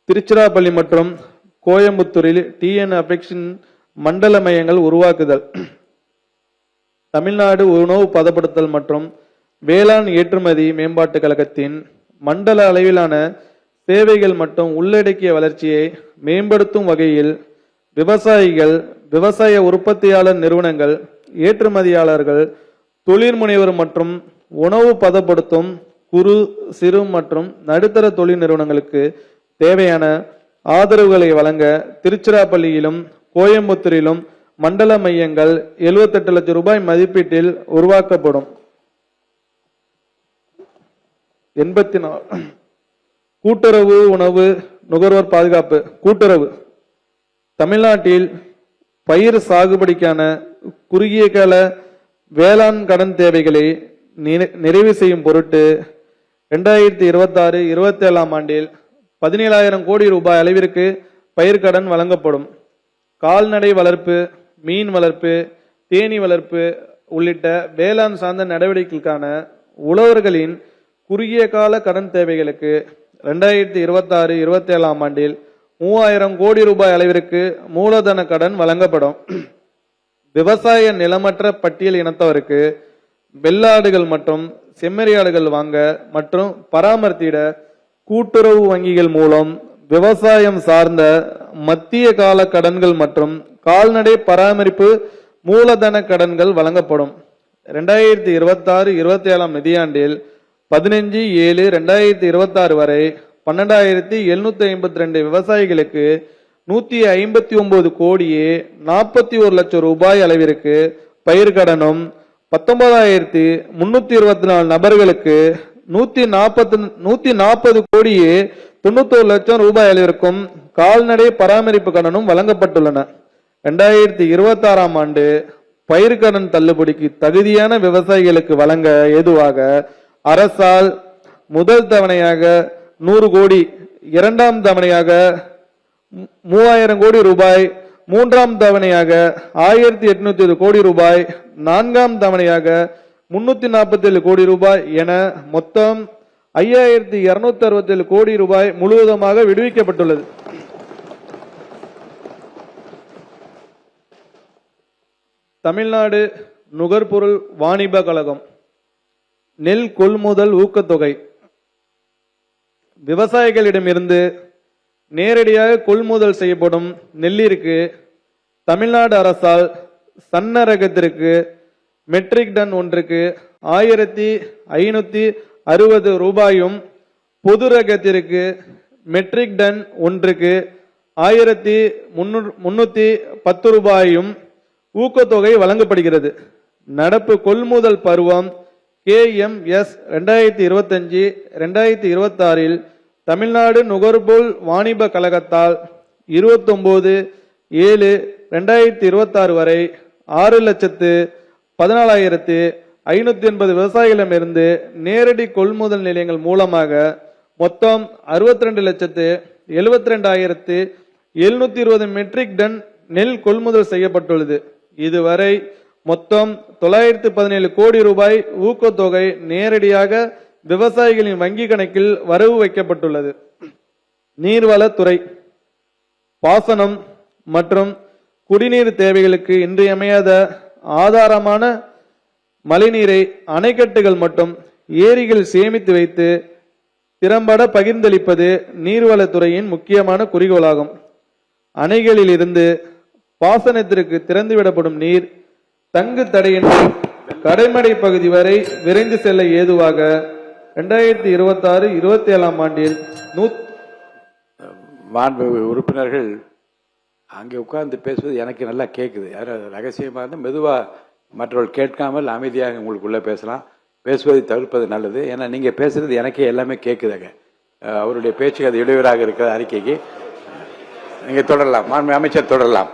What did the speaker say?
திருச்சிராப்பள்ளி மற்றும் கோயம்புத்தூரில் டிஎன் அபெக்ஷன் மண்டல மையங்கள் உருவாக்குதல். தமிழ்நாடு உணவு பதப்படுத்தல் மற்றும் வேளாண் ஏற்றுமதி மேம்பாட்டு கழகத்தின் மண்டல அளவிலான சேவைகள் மற்றும் உள்ளடக்கிய வளர்ச்சியை மேம்படுத்தும் வகையில் விவசாயிகள், விவசாய உற்பத்தியாளர் நிறுவனங்கள், ஏற்றுமதியாளர்கள், தொழில் முனைவர் மற்றும் உணவு பதப்படுத்தும் குறு, சிறு மற்றும் நடுத்தர தொழில் நிறுவனங்களுக்கு தேவையான ஆதரவுகளை வழங்க திருச்சிராப்பள்ளியிலும் கோயம்புத்தூரிலும் மண்டல மையங்கள் 78 லட்சம் ரூபாய் மதிப்பீட்டில் உருவாக்கப்படும். 84 கூட்டுறவு உணவு நுகர்வோர் பாதுகாப்பு. கூட்டுறவு தமிழ்நாட்டில் பயிர் சாகுபடிக்கான குறுகிய கால வேளாண் கடன் தேவைகளை நிறைவு செய்யும் பொருட்டு 2026-27 ஆண்டில் 17,000 கோடி ரூபாய் அளவிற்கு பயிர்க்கடன் வழங்கப்படும். கால்நடை வளர்ப்பு, மீன் வளர்ப்பு, தேனீ வளர்ப்பு உள்ளிட்ட வேளாண் சார்ந்த நடவடிக்கைகளுக்கான உழவர்களின் குறுகிய கால கடன் தேவைகளுக்கு 2026-27 ஆண்டில் 3,000 கோடி ரூபாய் அளவிற்கு மூலதன கடன் வழங்கப்படும். விவசாய நிலமற்ற பட்டியல் இனத்தவருக்கு வெள்ளாடுகள் மற்றும் செம்மறியாடுகள் வாங்க மற்றும் பராமரித்திட கூட்டுறவு வங்கிகள் மூலம் விவசாயம் சார்ந்த மத்திய கால கடன்கள் மற்றும் கால்நடை பராமரிப்பு மூலதன கடன்கள் வழங்கப்படும். 2026-27 நிதியாண்டில் 15/7/2026 வரை 12,752 விவசாயிகளுக்கு 159 கோடியே 41 லட்சம் ரூபாய் அளவிற்கு பயிர்க்கடனும், 19,324 நபர்களுக்கு 140 கோடியே 91 லட்சம் ரூபாய் அளவிற்கும் கால்நடை பராமரிப்பு கடனும் வழங்கப்பட்டுள்ளன. 2026 ஆண்டு பயிர்க்கடன் தள்ளுபடிக்கு தகுதியான விவசாயிகளுக்கு வழங்க ஏதுவாக அரசால் முதல் தவணையாக 100 கோடி, இரண்டாம் தவணையாக 3,000 கோடி ரூபாய், மூன்றாம் தவணையாக 1,800 கோடி ரூபாய், நான்காம் தவணையாக 347 கோடி ரூபாய் என மொத்தம் 5,267 கோடி ரூபாய் முழுவதுமாக விடுவிக்கப்பட்டுள்ளது. தமிழ்நாடு நுகர்பொருள் வாணிப கழகம் நெல் கொள்முதல் ஊக்கத்தொகை. விவசாயிகளிடமிருந்து நேரடியாக கொள்முதல் செய்யப்படும் நெல்லிற்கு தமிழ்நாடு அரசால் சன்ன ரகத்திற்கு மெட்ரிக் டன் ஒன்றுக்கு 1,560 ரூபாயும், பொது ரகத்திற்கு மெட்ரிக் டன் ஒன்றுக்கு 1,310 ரூபாயும் ஊக்கத்தொகை வழங்கப்படுகிறது. நடப்பு கொள்முதல் பருவம் KMS 2025-2026 தமிழ்நாடு நுகர்பொருள் வாணிப கழகத்தால் 29/7/2026 வரை 6,14,580 விவசாயிகளிடமிருந்து நேரடி கொள்முதல் நிலையங்கள் மூலமாக மொத்தம் 62,72,720 மெட்ரிக் டன் நெல் கொள்முதல் செய்யப்பட்டுள்ளது. இதுவரை மொத்தம் 917 கோடி ரூபாய் ஊக்கத்தொகை நேரடியாக விவசாயிகளின் வங்கி கணக்கில் வரவு வைக்கப்பட்டுள்ளது. நீர்வளத்துறை பாசனம் மற்றும் குடிநீர் தேவைகளுக்கு இன்றியமையாத ஆதாரமான மழைநீரை அணைக்கட்டுகள் மற்றும் ஏரிகள் சேமித்து வைத்து திறம்பட பகிர்ந்தளிப்பது நீர்வளத்துறையின் முக்கியமான குறிக்கோளாகும். அணைகளில் இருந்து பாசனத்திற்கு திறந்துவிடப்படும் நீர் தங்கு தடையின்றி கடைமடை பகுதி வரை விரைந்து செல்ல ஏதுவாக 2026-27 ஆண்டில் உறுப்பினர்கள் அங்கே உட்கார்ந்து பேசுவது எனக்கு நல்லா கேட்குது. ரகசியமாக இருந்தால் மெதுவாக மற்றவர்கள் கேட்காமல் அமைதியாக உங்களுக்குள்ளே பேசலாம். பேசுவதை தவிர்ப்பது நல்லது. ஏன்னா நீங்கள் பேசுகிறது எனக்கே எல்லாமே கேட்குதுங்க. அவருடைய பேச்சுக்கு அது இடையூறாக இருக்கிற அறிக்கைக்கு நீங்கள் தொடரலாம். மாண்புமிகு அமைச்சர் தொடரலாம்.